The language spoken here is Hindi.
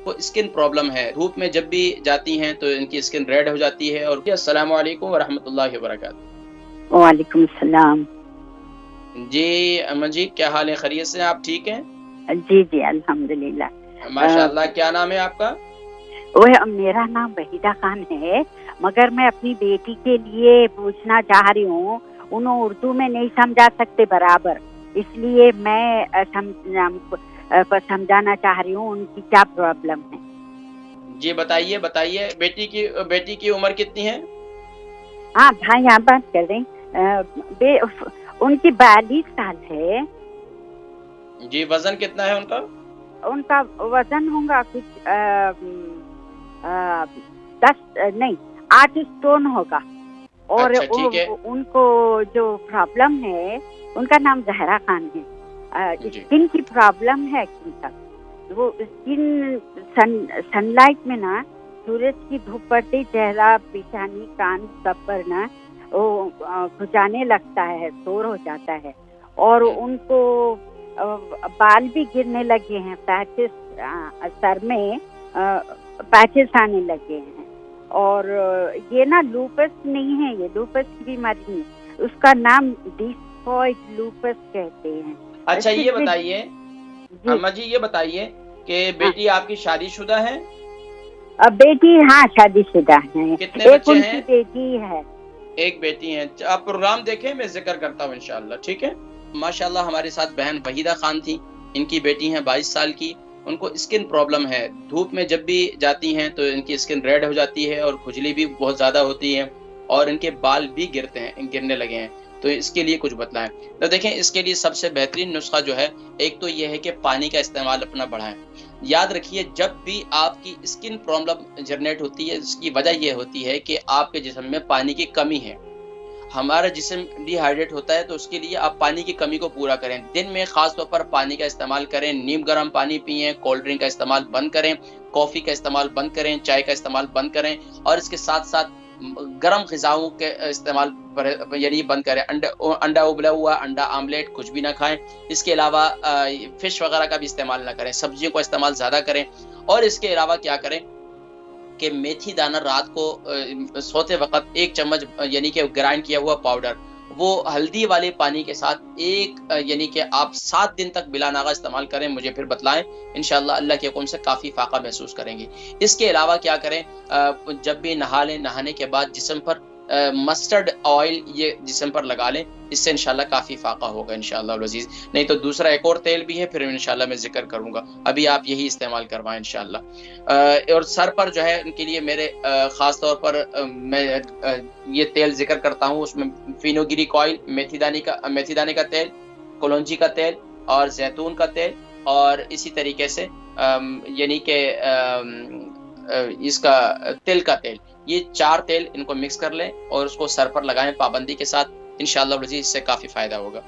को स्किन प्रॉब्लम है, धूप में जब भी जाती हैं तो इनकी स्किन रेड हो जाती है। और अस्सलाम वालेकुम व रहमतुल्लाहि व बरकातहू। वालेकुम सलाम। जी अम्मा जी, क्या हाल है? खैरियत से आप ठीक हैं? जी जी अल्हम्दुलिल्लाह। माशाअल्लाह। क्या नाम है आपका? वह मेरा नाम वहीदा खान है, मगर मैं अपनी बेटी के लिए पूछना चाह रही हूँ। उन्हें उर्दू में नहीं समझा सकते बराबर, इसलिए मैं समझाना चाह रही हूँ उनकी क्या प्रॉब्लम है। जी बताइए बताइए। बेटी की उम्र कितनी है? हाँ भाई, यहाँ बात कर रहे हैं। उनकी 42 साल है। जी, वजन कितना है उनका? उनका वजन होगा कुछ 10 नहीं 8 स्टोन होगा। और अच्छा ठीक है। उनको जो प्रॉब्लम है, उनका नाम जहरा खान है। जी स्किन की प्रॉब्लम है। वो स्किन सनलाइट में ना, सूरज की धूप पड़ती चेहरा, पेशानी, कान सब पर ना वो खुजाने लगता है, शोर हो जाता है। और उनको बाल भी गिरने लगे हैं, पैचेस सर में पैचेस आने लगे हैं। और ये ना लूपस नहीं है, ये लूपस की बीमारी नहीं, उसका नाम डिस्कॉइड लूपस कहते हैं। अच्छा ये बताइए अम्मा जी, ये बताइए कि हाँ, बेटी आपकी शादीशुदा है? बेटी हाँ शादीशुदा है। कितने एक बच्चे उनकी हैं? बेटी है। एक बेटी है। आप प्रोग्राम देखें, मैं जिक्र करता हूँ इंशाल्लाह, ठीक है? माशाल्लाह हमारे साथ बहन वहीदा खान थी। इनकी बेटी है 22 साल की। उनको स्किन प्रॉब्लम है, धूप में जब भी जाती हैं तो इनकी स्किन रेड हो जाती है और खुजली भी बहुत ज़्यादा होती है और इनके बाल भी गिरने लगे हैं। तो इसके लिए कुछ बतलाएं। तो देखें, इसके लिए सबसे बेहतरीन नुस्खा जो है, एक तो ये है कि पानी का इस्तेमाल अपना बढ़ाएं। याद रखिए, जब भी आपकी स्किन प्रॉब्लम जनरेट होती है, इसकी वजह ये होती है कि आपके जिस्म में पानी की कमी है। हमारा जिस्म डिहाइड्रेट होता है, तो उसके लिए आप पानी की कमी को पूरा करें। दिन में खास तौर पर पानी का इस्तेमाल करें, नीम गर्म पानी पिएं, कोल्ड ड्रिंक का इस्तेमाल बंद करें, कॉफ़ी का इस्तेमाल बंद करें, चाय का इस्तेमाल बंद करें और इसके साथ-साथ गर्म ग़िज़ाओं के इस्तेमाल यानी बंद करें। अंडा उबला हुआ, अंडा आमलेट कुछ भी ना खाएँ। इसके अलावा फ़िश वगैरह का भी इस्तेमाल ना करें, सब्जियों का इस्तेमाल ज़्यादा करें। और इसके अलावा क्या करें कि मेथी दाना रात को सोते वक़्त 1 चम्मच यानी कि ग्राइंड किया हुआ पाउडर, वो हल्दी वाले पानी के साथ यानी कि आप 7 दिन तक बिला नागा इस्तेमाल करें, मुझे फिर बतलाएँ। इंशाअल्लाह अल्लाह के हुक्म से काफ़ी फ़ाक़ा महसूस करेंगे। इसके अलावा क्या करें, जब भी नहा लें, नहाने के बाद जिस्म पर मस्टर्ड ऑयल ये जिस्म पर लगा लें, इससे इंशाअल्लाह काफ़ी फ़ाक़ा होगा इंशाअल्लाह अज़ीज़। नहीं तो दूसरा एक और तेल भी है, फिर इंशाअल्लाह मैं ज़िक्र करूँगा। अभी आप यही इस्तेमाल करवाएँ इंशाअल्लाह। और सर पर जो है उनके लिए मेरे ख़ास तौर पर मैं ये तेल ज़िक्र करता हूँ, उसमें फेनुग्रीक ऑयल, मेथी दाने का तेल, कलौंजी का तेल और ज़ैतून का तेल और इसी तरीके से यानी कि इसका तिल का तेल। ये 4 तेल इनको मिक्स कर लें और उसको सर पर लगाएँ पाबंदी के साथ। इंशाअल्लाह अज़ीज़ इससे काफ़ी फ़ायदा होगा।